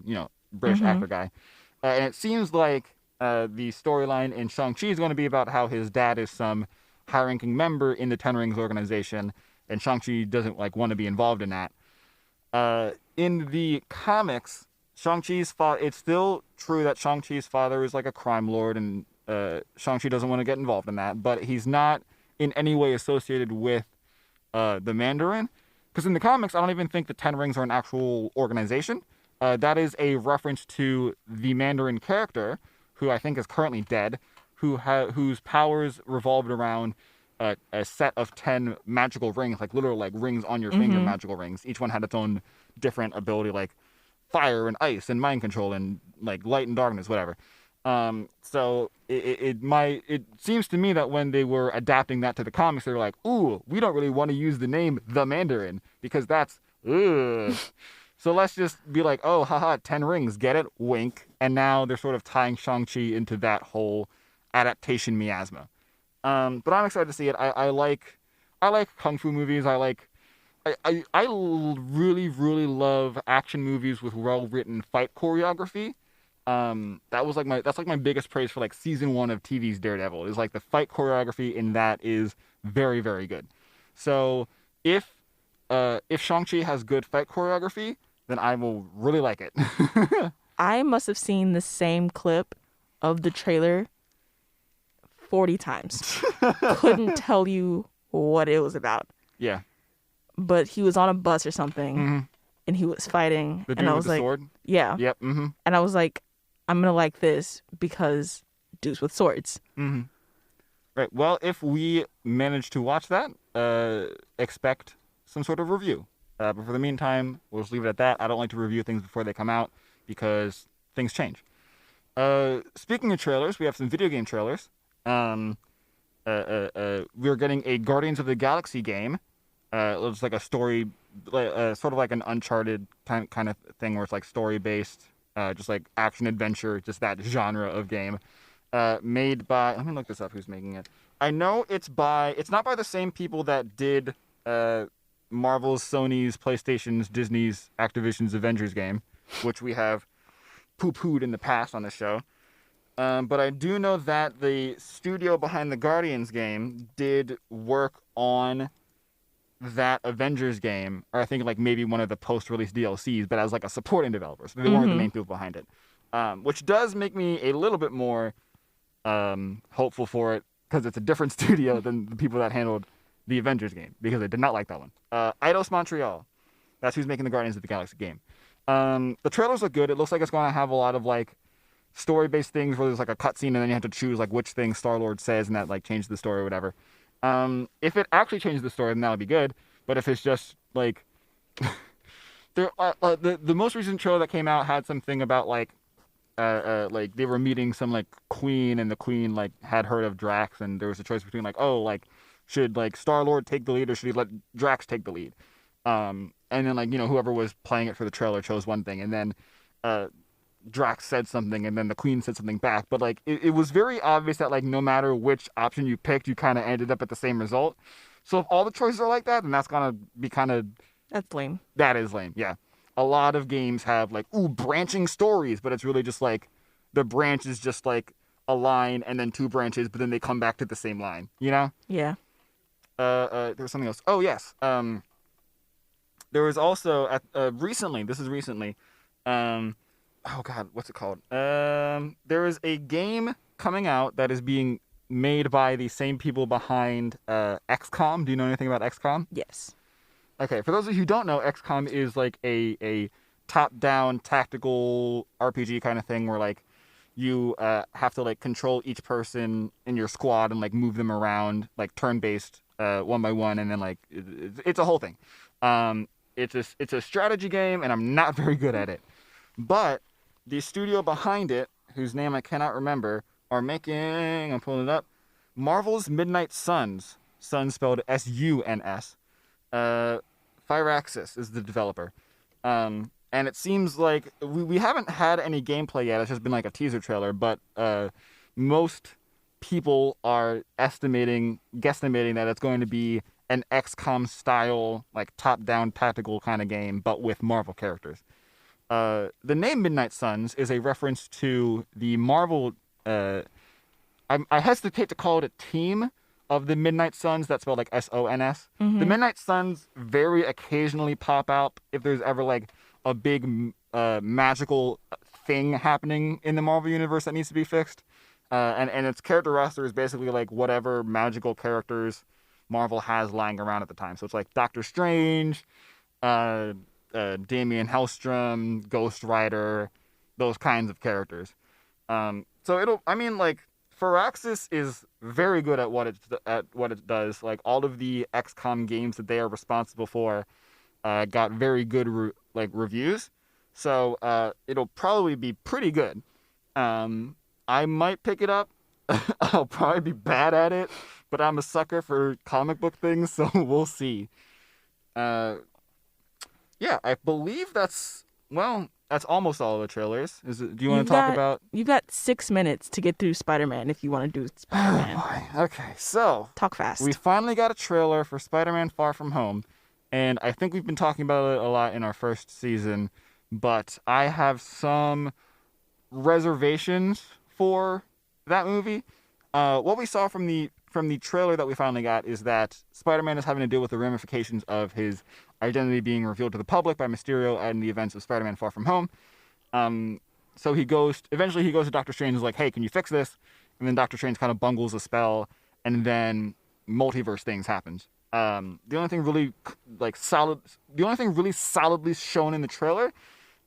British actor guy, and it seems like the storyline in Shang-Chi is going to be about how his dad is some high-ranking member in the Ten Rings organization, and Shang-Chi doesn't like want to be involved in that. In the comics, Shang-Chi's father, it's still true that Shang-Chi's father is like a crime lord, and Shang-Chi doesn't want to get involved in that, but he's not in any way associated with the Mandarin, because in the comics, I don't even think the Ten Rings are an actual organization. That is a reference to the Mandarin character, who I think is currently dead, whose powers revolved around a set of 10 magical rings, like literal like rings on your finger, magical rings. Each one had its own different ability, like fire and ice and mind control and like light and darkness, whatever. So it seems to me that when they were adapting that to the comics, they were like, ooh, we don't really want to use the name the Mandarin because that's ugh. So let's just be like, oh, haha, 10 rings, get it? Wink. And now they're sort of tying Shang-Chi into that whole adaptation miasma. But I'm excited to see it. I like kung fu movies. I really, really love action movies with well-written fight choreography. That's my biggest praise for like season 1 of TV's Daredevil, is like the fight choreography in that is very, very good. So if Shang-Chi has good fight choreography, then I will really like it.
I must have seen the same clip of the trailer 40 times. Couldn't tell you what it was about.
Yeah.
But he was on a bus or something, and he was fighting.
The dude
and I
with
was
the
like,
sword?
Yeah.
Yep.
And I was like, I'm going to like this because dudes with swords.
Right. Well, if we manage to watch that, expect some sort of review. But for the meantime, we'll just leave it at that. I don't like to review things before they come out because things change. Speaking of trailers, we have some video game trailers. We're getting a Guardians of the Galaxy game. It's like a story, sort of like an Uncharted kind of thing where it's like story-based, just like action-adventure, just that genre of game. made by. Let me look this up. Who's making it? I know it's not by the same people that did Marvel's, Sony's, PlayStation's, Disney's, Activision's Avengers game, which we have poo-pooed in the past on the show. But I do know that the studio behind the Guardians game did work on that Avengers game, or I think like maybe one of the post-release DLCs, but as like a supporting developer. So they weren't the main people behind it, which does make me a little bit more hopeful for it, because it's a different studio than the people that handled the Avengers game, because I did not like that one. Eidos Montreal, that's who's making the Guardians of the Galaxy game. The trailers look good. It looks like it's going to have a lot of like story-based things where there's like a cutscene and then you have to choose like which thing Star-Lord says and that like changes the story or whatever. If it actually changes the story, then that'll be good. But if it's just like the most recent trailer that came out had something about like they were meeting some like queen, and the queen like had heard of Drax, and there was a choice between like, oh, like should like Star-Lord take the lead or should he let Drax take the lead? And then like, you know, whoever was playing it for the trailer chose one thing, and then Drax said something, and then the queen said something back. But like it was very obvious that like no matter which option you picked, you kind of ended up at the same result. So if all the choices are like that, then that's gonna be kind of...
That's lame.
That is lame, yeah. A lot of games have like, branching stories, but it's really just like the branch is just like a line and then two branches, but then they come back to the same line, you know?
Yeah.
There was something else. Oh, yes. There was also recently, oh god, what's it called? There is a game coming out that is being made by the same people behind XCOM. Do you know anything about XCOM?
Yes.
Okay, for those of you who don't know, XCOM is like a top-down tactical RPG kind of thing where like you have to like control each person in your squad and like move them around like turn-based one by one, and then like it's a whole thing. It's a strategy game, and I'm not very good at it. But the studio behind it, whose name I cannot remember, are making, I'm pulling it up, Marvel's Midnight Suns. Suns spelled S-U-N-S. Firaxis is the developer. And it seems like we haven't had any gameplay yet. It's just been like a teaser trailer, but most people are guesstimating that it's going to be an XCOM style, like top-down tactical kind of game, but with Marvel characters. The name Midnight Suns is a reference to the Marvel... I hesitate to call it a team of the Midnight Suns. That's spelled like S-O-N-S. Mm-hmm. The Midnight Suns very occasionally pop out if there's ever like a big magical thing happening in the Marvel universe that needs to be fixed. And its character roster is basically like whatever magical characters Marvel has lying around at the time. So it's like Doctor Strange, Damian Hellstrom, Ghost Rider, those kinds of characters. Firaxis is very good at what it does. Like all of the XCOM games that they are responsible for got very good reviews. So it'll probably be pretty good. I might pick it up. I'll probably be bad at it, but I'm a sucker for comic book things, so we'll see. Yeah, I believe that's almost all of the trailers. Do you want to talk about...
You've got 6 minutes to get through Spider-Man if you want to do Spider-Man.
Okay, so...
Talk fast.
We finally got a trailer for Spider-Man Far From Home, and I think we've been talking about it a lot in our first season, but I have some reservations for that movie. What we saw from the trailer that we finally got is that Spider-Man is having to deal with the ramifications of his identity being revealed to the public by Mysterio and the events of Spider-Man Far From Home. So eventually he goes to Doctor Strange and is like, hey, can you fix this? And then Doctor Strange kind of bungles a spell, and then multiverse things happens. The only thing really solidly shown in the trailer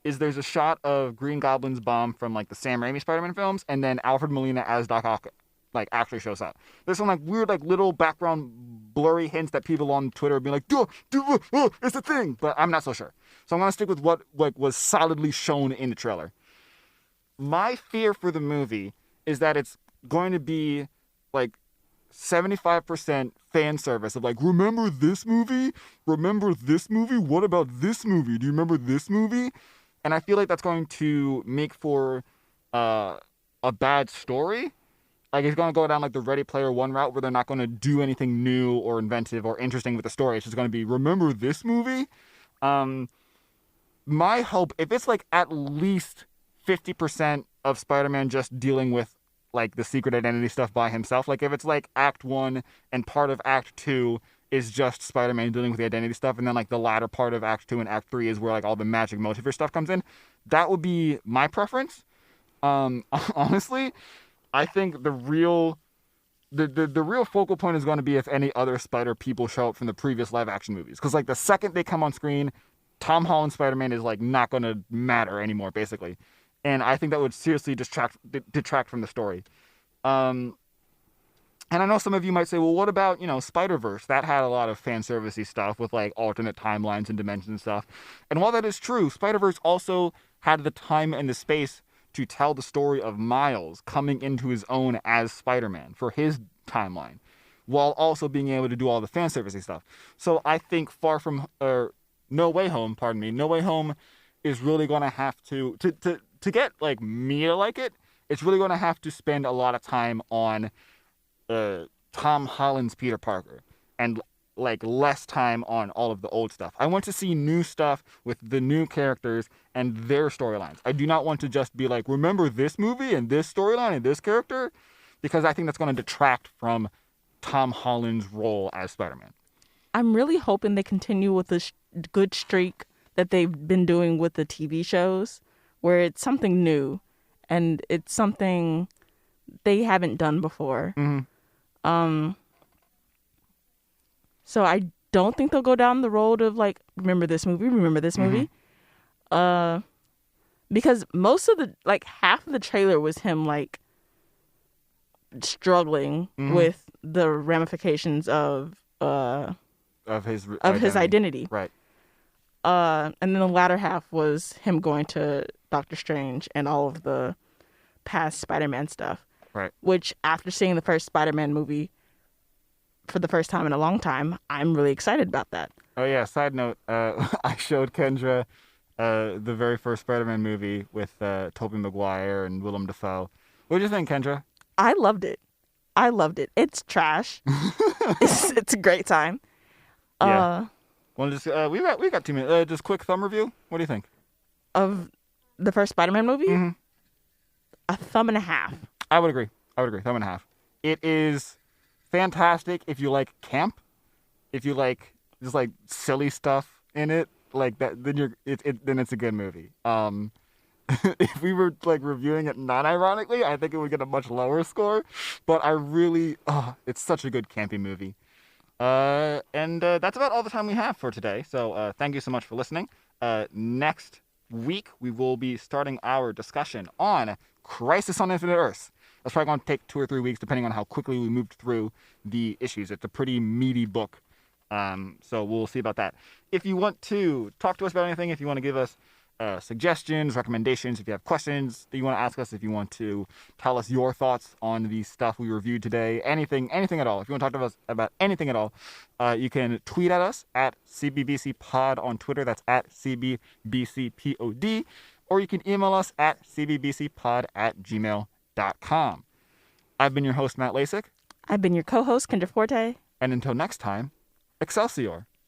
is there's a shot of Green Goblin's bomb from like the Sam Raimi Spider-Man films, and then Alfred Molina as Doc Ock like actually shows up. There's some like weird like little background blurry hints that people on Twitter are being like, it's a thing, but I'm not so sure. So I'm gonna stick with what like was solidly shown in the trailer. My fear for the movie is that it's going to be like 75% fan service of like, remember this movie? Remember this movie? What about this movie? Do you remember this movie? And I feel like that's going to make for a bad story. Like, it's going to go down, like, the Ready Player One route where they're not going to do anything new or inventive or interesting with the story. It's just going to be, remember this movie? My hope, if it's, like, at least 50% of Spider-Man just dealing with, like, the secret identity stuff by himself, like, if it's, like, Act 1 and part of Act 2 is just Spider-Man dealing with the identity stuff, and then, like, the latter part of Act 2 and Act 3 is where, like, all the magic multiverse stuff comes in, that would be my preference. Honestly, I think the real focal point is going to be if any other Spider people show up from the previous live action movies. Because, like, the second they come on screen, Tom Holland's Spider-Man is, like, not going to matter anymore, basically. And I think that would seriously detract from the story. And I know some of you might say, well, what about, Spider-Verse? That had a lot of fan servicey stuff with, like, alternate timelines and dimensions and stuff. And while that is true, Spider-Verse also had the time and the space to tell the story of Miles coming into his own as Spider-Man for his timeline, while also being able to do all the fan servicey stuff. So I think No Way Home is really going to have to get, like, me to like it, it's really going to have to spend a lot of time on Tom Holland's Peter Parker and, like, less time on all of the old stuff. I want to see new stuff with the new characters and their storylines. I do not want to just be like, remember this movie and this storyline and this character, because I think that's going to detract from Tom Holland's role as Spider-Man.
I'm really hoping they continue with the good streak that they've been doing with the TV shows, where it's something new and it's something they haven't done before.
Mm-hmm.
So I don't think they'll go down the road of, like, remember this movie.
Mm-hmm.
Because most of half of the trailer was him, like, struggling
Mm-hmm.
with the ramifications of
his
identity.
Right.
And then the latter half was him going to Doctor Strange and all of the past Spider-Man stuff.
Right.
Which, after seeing the first Spider-Man movie for the first time in a long time, I'm really excited about that.
Oh, yeah. Side note, I showed Kendra the very first Spider-Man movie with Tobey Maguire and Willem Dafoe. What did you think, Kendra?
I loved it. It's trash. it's a great time.
Yeah. Well, just we got 2 minutes. Just quick thumb review. What do you think
of the first Spider-Man movie?
Mm-hmm.
A thumb and a half.
I would agree. Thumb and a half. It is fantastic if you like camp, if you like just, like, silly stuff in it, like that. Then then it's a good movie. If we were, like, reviewing it non-ironically, I think it would get a much lower score. But it's such a good campy movie. And that's about all the time we have for today. So thank you so much for listening. Next week, we will be starting our discussion on Crisis on Infinite Earths. That's probably going to take 2 or 3 weeks, depending on how quickly we moved through the issues. It's a pretty meaty book. So we'll see about that. If you want to talk to us about anything, if you want to give us suggestions, recommendations, if you have questions that you want to ask us, if you want to tell us your thoughts on the stuff we reviewed today, anything at all. If you want to talk to us about anything at all, you can tweet at us at CBBCPod on Twitter. That's at CBBCPOD. Or you can email us at cbbcpod@gmail.com. I've been your host, Matt Lasik.
I've been your co-host, Kendra Forte.
And until next time, Excelsior.